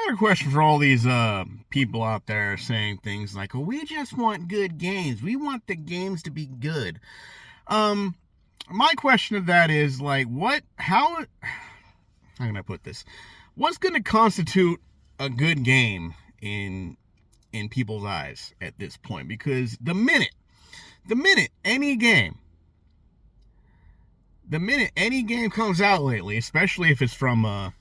got a question for all these people out there saying things like, "Well, we just want good games. We want the games to be good." Um, my question of that is like, how can I put this? What's going to constitute a good game in people's eyes at this point? Because the minute any game comes out lately, especially if it's from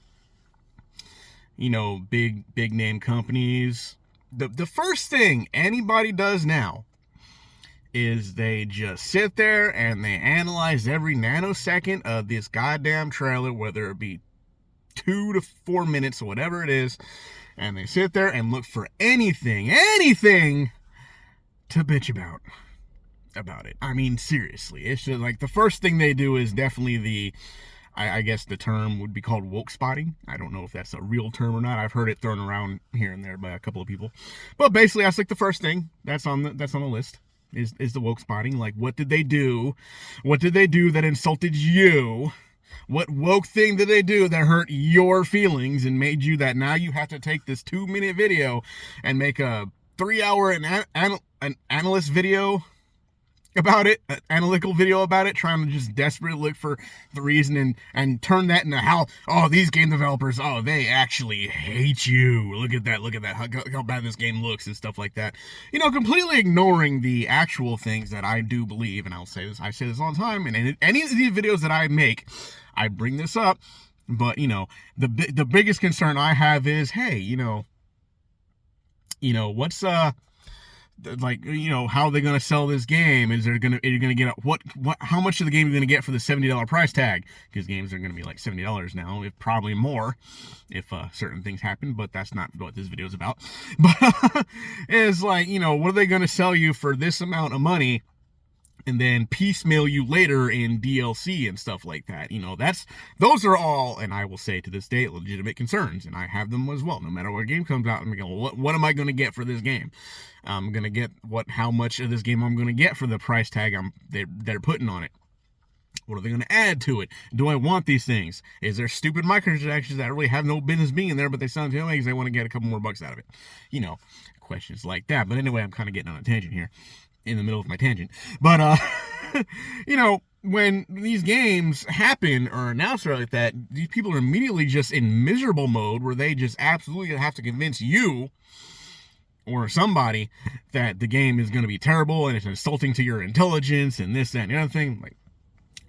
big name companies, the first thing anybody does now is they just sit there and they analyze every nanosecond of this goddamn trailer, whether it be 2 to 4 minutes or whatever it is, and they sit there and look for anything to bitch about it. I mean, seriously, it's just like the first thing they do is definitely I guess the term would be called woke spotting. I don't know if that's a real term or not. I've heard it thrown around here and there by a couple of people, but basically that's like the first thing that's on the list is the woke spotting. Like, what did they do? What did they do that insulted you? What woke thing did they do that hurt your feelings and made you that now you have to take this 2-minute video and make a 3-hour an analyst video about it, an analytical video about it, trying to just desperately look for the reason and turn that into how, oh, these game developers, oh, they actually hate you. Look at that, how bad this game looks and stuff like that. Completely ignoring the actual things that I do believe, and I say this all the time, and in any of these videos that I make, I bring this up, but, the biggest concern I have is, hey, what's, how are they going to sell this game? Are you going to get how much of the game are you going to get for the $70 price tag? Because games are going to be like $70 now, if probably more, if certain things happen, but that's not what this video is about. But it's like, what are they going to sell you for this amount of money and then piecemeal you later in DLC and stuff like that? Those are all, and I will say to this day, legitimate concerns, and I have them as well. No matter what game comes out, I'm going, what am I going to get for this game? I'm going to get how much of this game I'm going to get for the price tag they're putting on it. What are they going to add to it? Do I want these things? Is there stupid microtransactions that really have no business being there, but they sound too late because they want to get a couple more bucks out of it? Questions like that. But anyway, I'm kind of getting on a tangent here, in the middle of my tangent. But, when these games happen or announced like that, these people are immediately just in miserable mode where they just absolutely have to convince you or somebody that the game is going to be terrible and it's insulting to your intelligence and this, that, and the other thing. Like,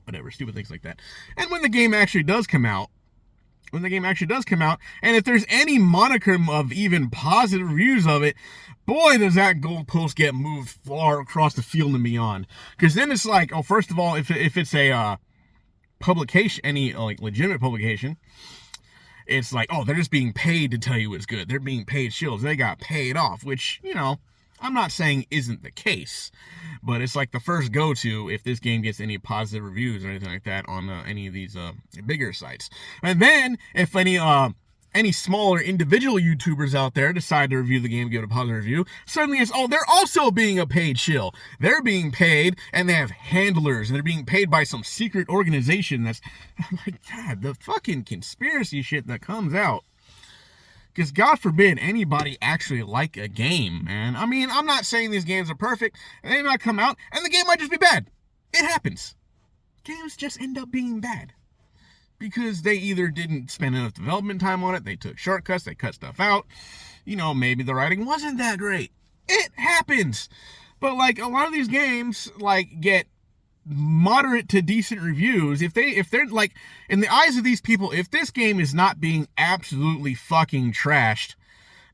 whatever, stupid things like that. And when the game actually does come out, and if there's any monicum of even positive reviews of it, boy, does that goalpost get moved far across the field and beyond. Because then it's like, oh, first of all, if it's a publication, any like legitimate publication, it's like, oh, they're just being paid to tell you it's good. They're being paid shills. They got paid off, which, I'm not saying isn't the case, but it's like the first go-to if this game gets any positive reviews or anything like that on any of these bigger sites. And then if any smaller individual YouTubers out there decide to review the game, give it a positive review, suddenly it's, oh, they're also being a paid shill. They're being paid, and they have handlers, and they're being paid by some secret organization that's, like, God, the fucking conspiracy shit that comes out. Because God forbid anybody actually like a game, man. I mean, I'm not saying these games are perfect, and they might come out, and the game might just be bad. It happens. Games just end up being bad. Because they either didn't spend enough development time on it, they took shortcuts, they cut stuff out, maybe the writing wasn't that great. It happens. But like a lot of these games like get moderate to decent reviews. If they're like, in the eyes of these people, if this game is not being absolutely fucking trashed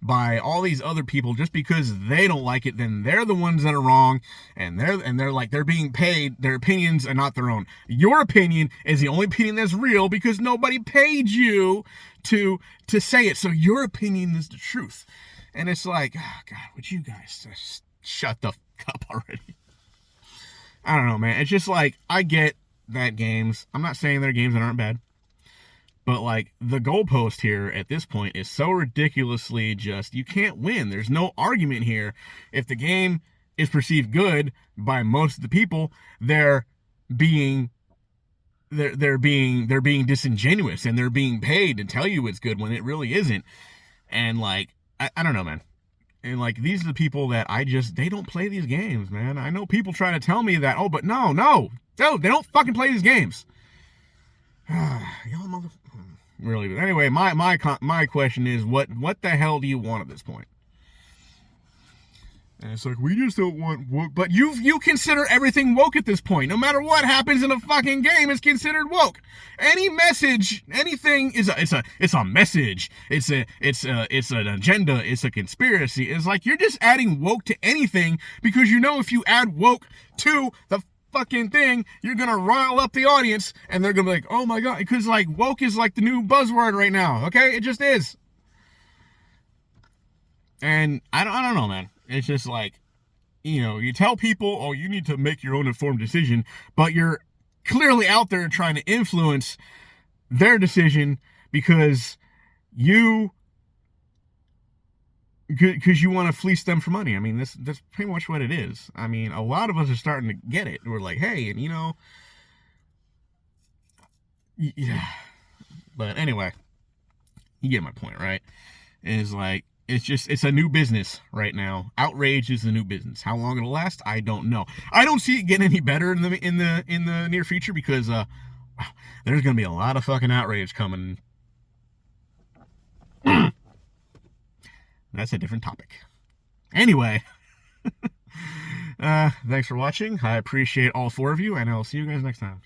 by all these other people just because they don't like it, then they're the ones that are wrong, and they're being paid. Their opinions are not their own. Your opinion is the only opinion that's real because nobody paid you to say it. So your opinion is the truth. And it's like, oh God, would you guys just shut the fuck up already? I don't know, man. It's just like, I get that games, I'm not saying there are games that aren't bad, but like the goalpost here at this point is so ridiculously just, you can't win. There's no argument here. If the game is perceived good by most of the people, they're being disingenuous, and they're being paid to tell you it's good when it really isn't. And like, I don't know, man. And like, these are the people that they don't play these games, man. I know people try to tell me that, oh, but no, they don't fucking play these games. Y'all mother. Really, but anyway, my question is, what the hell do you want at this point? And it's like, we just don't want woke. But you consider everything woke at this point. No matter what happens in a fucking game, it's considered woke. Any message, anything it's a message. It's an agenda. It's a conspiracy. It's like, you're just adding woke to anything because you know if you add woke to the fucking thing, you're gonna rile up the audience and they're gonna be like, oh my god, because like woke is like the new buzzword right now. Okay, it just is. And I don't know, man. It's just like, you tell people, oh, you need to make your own informed decision, but you're clearly out there trying to influence their decision because you want to fleece them for money. I mean, that's pretty much what it is. I mean, a lot of us are starting to get it. We're like, hey, and yeah. But anyway, you get my point, right? It's like, it's a new business right now. Outrage is the new business. How long it'll last, I don't know. I don't see it getting any better in the near future because there's gonna be a lot of fucking outrage coming. That's a different topic. Anyway, thanks for watching. I appreciate all 4 of you, and I'll see you guys next time.